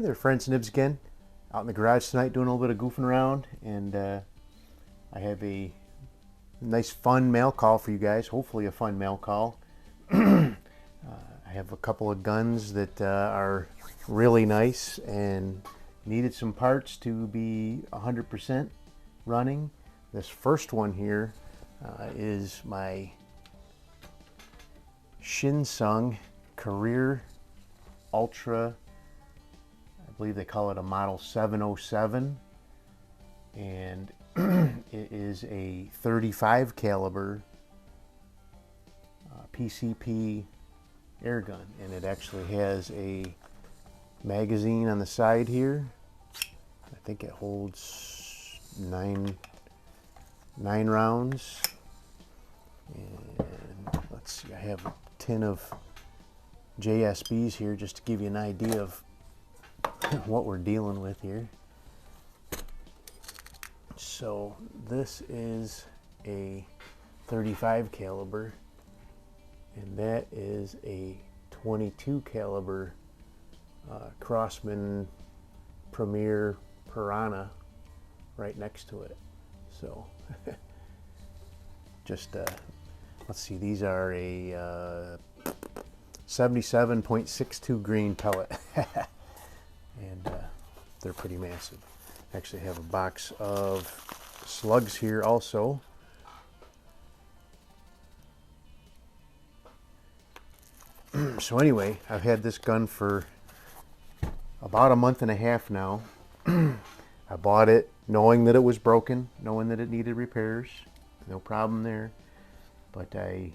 there, friends, Nibs again. Out in the garage tonight doing a little bit of goofing around, and I have a nice fun mail call for you guys. Hopefully a fun mail call. I have a couple of guns that are really nice and needed some parts to be 100% running. This first one here is my Shin Sung Career Ultra, I believe they call it a model 707, and it is a 35 caliber PCP air gun, and it actually has a magazine on the side here. I think it holds nine rounds, and let's see, I have a tin of JSBs here just to give you an idea of what we're dealing with here. So this is a 35 caliber, and that is a 22 caliber Crosman Premier Piranha right next to it. So just let's see, these are a 77.62 grain pellet. And they're pretty massive. I actually have a box of slugs here also. So anyway, I've had this gun for about a month and a half now. I bought it knowing that it was broken, knowing that it needed repairs. No problem there. But I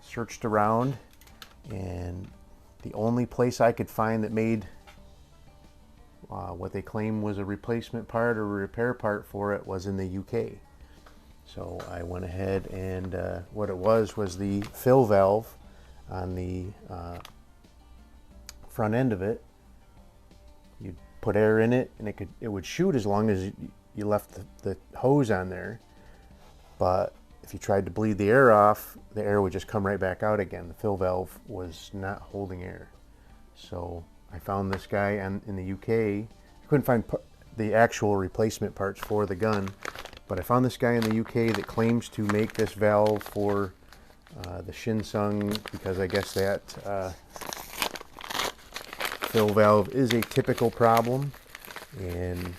searched around, and the only place I could find that made what they claim was a replacement part or a repair part for it was in the UK. So I went ahead, and what it was the fill valve on the front end of it. You'd put air in it, and it would shoot as long as you left the hose on there. But if you tried to bleed the air off, the air would just come right back out again. The fill valve was not holding air. So I found this guy in the UK. I couldn't find the actual replacement parts for the gun, but I found this guy in the UK that claims to make this valve for the Shin Sung, because I guess that fill valve is a typical problem, and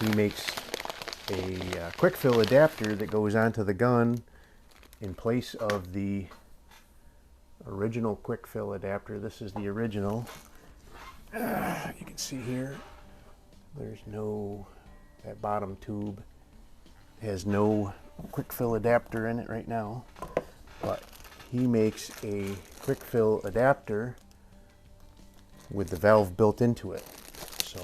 he makes a quick fill adapter that goes onto the gun in place of the original quick fill adapter. This is the original. You can see here there's no, that bottom tube has no quick fill adapter in it right now, but he makes a quick fill adapter with the valve built into it, so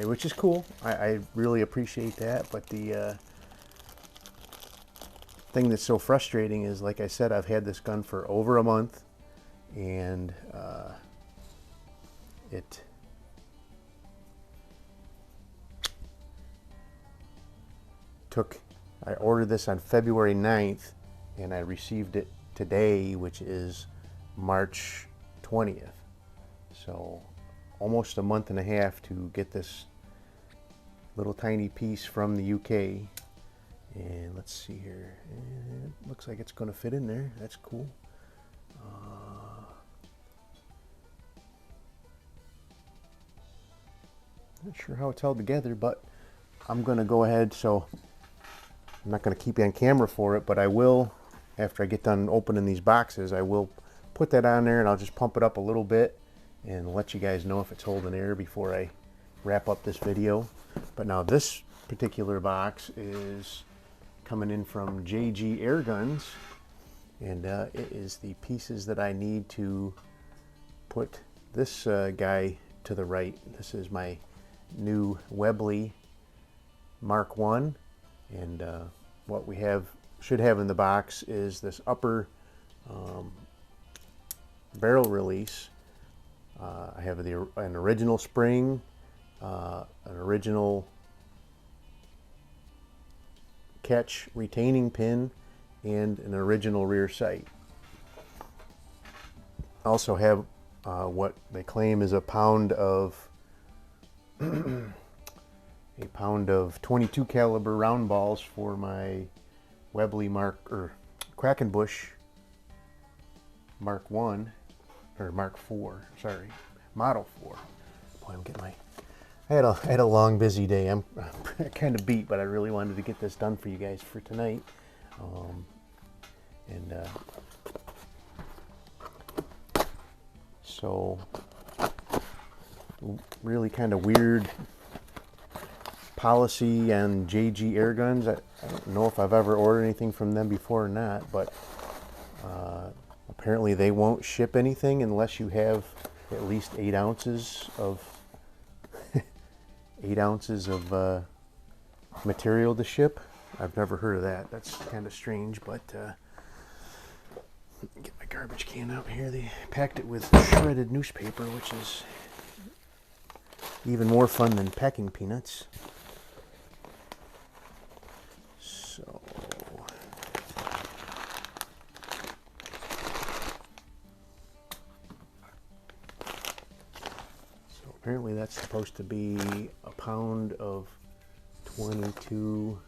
which is cool. I really appreciate that. But the thing that's so frustrating is, like I said, I've had this gun for over a month, and I ordered this on February 9th, and I received it today, which is March 20th. So almost a month and a half to get this little tiny piece from the UK. And let's see here, and it looks like it's going to fit in there. That's cool. Not sure how it's held together, but I'm going to go ahead. So I'm not going to keep you on camera for it, but I will, after I get done opening these boxes, I will put that on there, and I'll just pump it up a little bit and let you guys know if it's holding air before I wrap up this video. But now this particular box is coming in from JG Air Guns, and it is the pieces that I need to put this guy to the right. This is my new Webley Mark 1, and what we should have in the box is this upper barrel release. I have an original spring, an original catch retaining pin, and an original rear sight. I also have what they claim is a pound of a pound of 22 caliber round balls for my Webley Quackenbush Mark 1 or Mark 4, sorry, Model 4. Boy, I'm getting I had a long busy day. I'm kind of beat, but I really wanted to get this done for you guys for tonight. So really kind of weird policy on JG air guns. I don't know if I've ever ordered anything from them before or not, but apparently they won't ship anything unless you have at least 8 ounces of 8 ounces of material to ship. I've never heard of that. That's kind of strange, but get my garbage can out here. They packed it with shredded newspaper, which is even more fun than packing peanuts. So apparently that's supposed to be a pound of 22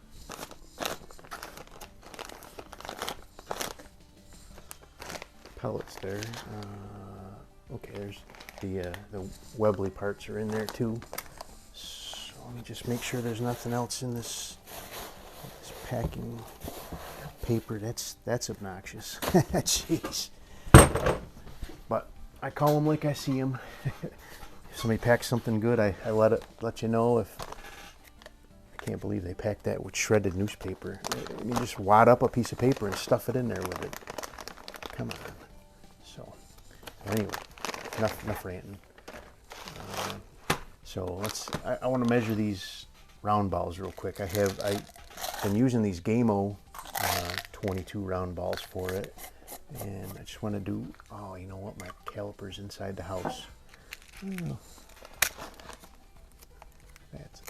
pellets there. Okay, there's the Webley parts are in there too. So let me just make sure there's nothing else in this packing paper. That's obnoxious. Jeez. But I call them like I see them. If somebody packs something good, I let you know. If I can't believe they packed that with shredded newspaper. I mean, just wad up a piece of paper and stuff it in there with it. Come on. So anyway, enough ranting. So I want to measure these round balls real quick. I've been using these Gamo 22 round balls for it, and I just want to do. Oh, you know what? My caliper's inside the house. Oh,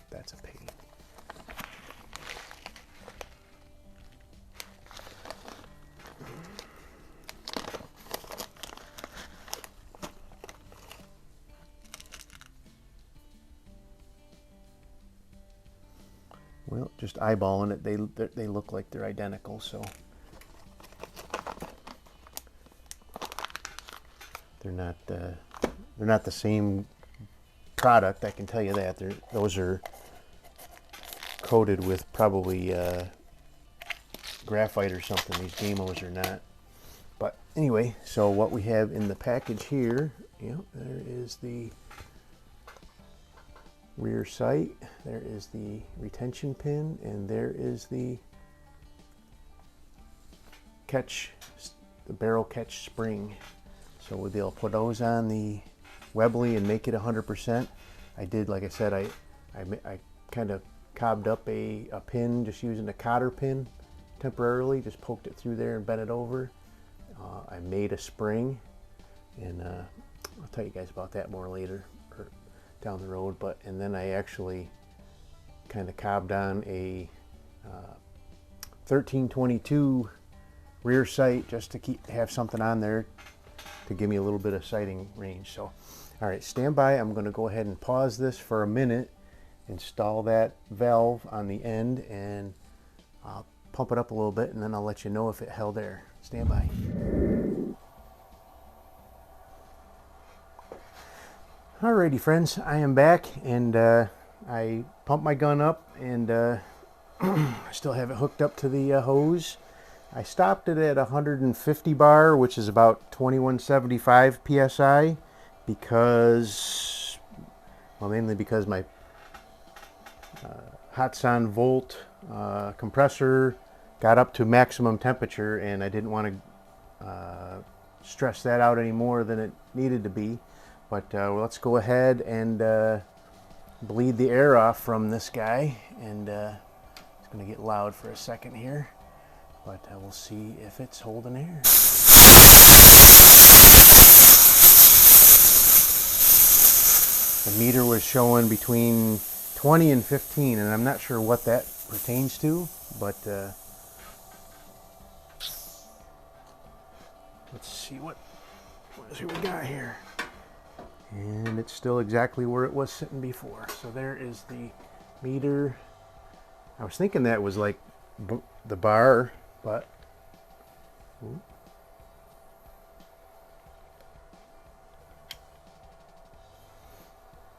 that's a pain. Well, just eyeballing it, they look like they're identical, so they're not the same product. I can tell you that. Those are coated with probably graphite or something. These Gamos are not. But anyway, so what we have in the package here, there is the rear sight, there is the retention pin, and there is the barrel catch spring. So we'll be able to put those on the Webley and make it 100%. I did, like I said, I kind of cobbed up a pin just using a cotter pin temporarily, just poked it through there and bent it over. I made a spring, and I'll tell you guys about that more later or down the road. And then I actually kind of cobbed on a 1322 rear sight just to have something on there to give me a little bit of sighting range. So, all right, stand by. I'm going to go ahead and pause this for a minute, install that valve on the end, and I'll pump it up a little bit, and then I'll let you know if it held air. Stand by. Alrighty, friends, I am back, and I pumped my gun up, and I still have it hooked up to the hose. I stopped it at 150 bar, which is about 2175 psi, because, well, mainly because my Hotson volt compressor got up to maximum temperature, and I didn't want to stress that out any more than it needed to be. But let's go ahead and bleed the air off from this guy, and it's going to get loud for a second here, but we'll see if it's holding air. The meter was showing between 20 and 15, and I'm not sure what that pertains to, but let's see what we got here. And it's still exactly where it was sitting before. So there is the meter. I was thinking that was like the bar, but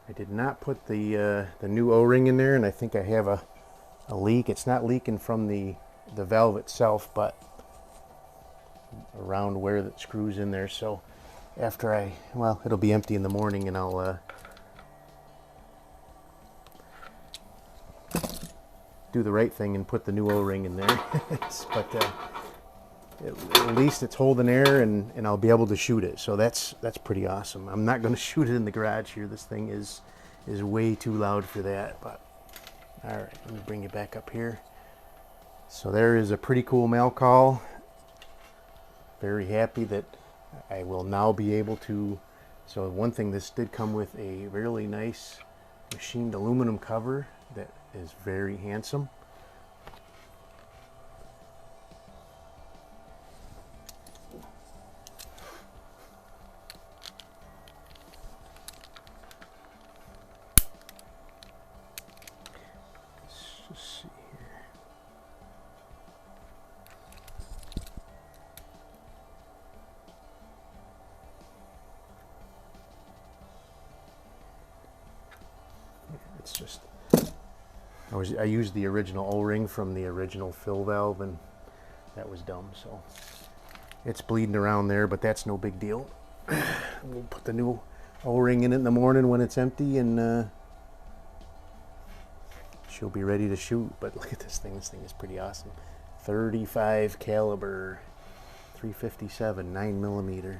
I did not put the new O-ring in there, and I think I have a leak. It's not leaking from the valve itself, but around where that screws in there. So after well, it'll be empty in the morning, and I'll do the right thing and put the new O-ring in there. But at least it's holding air, and I'll be able to shoot it. So that's pretty awesome. I'm not going to shoot it in the garage here. This thing is way too loud for that. But all right, let me bring you back up here. So there is a pretty cool mail call. Very happy that I will now be able to. So one thing, this did come with a really nice machined aluminum cover that is very handsome. Let's just see here. It's just, I used the original O-ring from the original fill valve, and that was dumb. So it's bleeding around there, but that's no big deal. We'll put the new O-ring in it in the morning when it's empty, and she'll be ready to shoot. But look at this thing. This thing is pretty awesome. 35 caliber, 357, 9mm.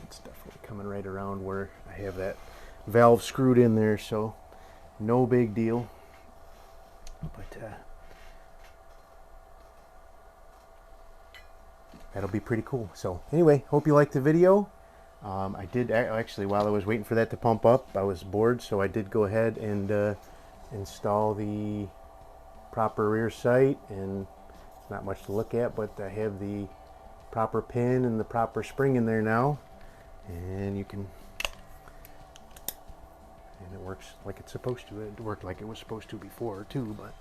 It's definitely coming right around where I have that valve screwed in there, so no big deal. But that'll be pretty cool. So anyway, hope you liked the video. I did actually, while I was waiting for that to pump up, I was bored, so I did go ahead and install the proper rear sight, and it's not much to look at, but I have the proper pin and the proper spring in there now. And you can, and it works like it's supposed to. It worked like it was supposed to before too, but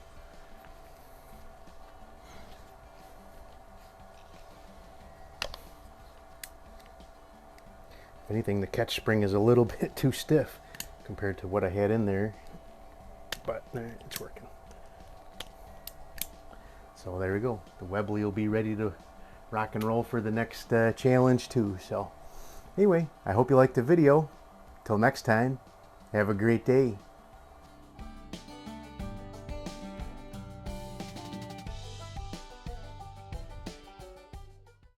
if anything, the catch spring is a little bit too stiff compared to what I had in there, but it's working. So there we go. The Webley will be ready to rock and roll for the next challenge too. So anyway, I hope you liked the video. Till next time, have a great day.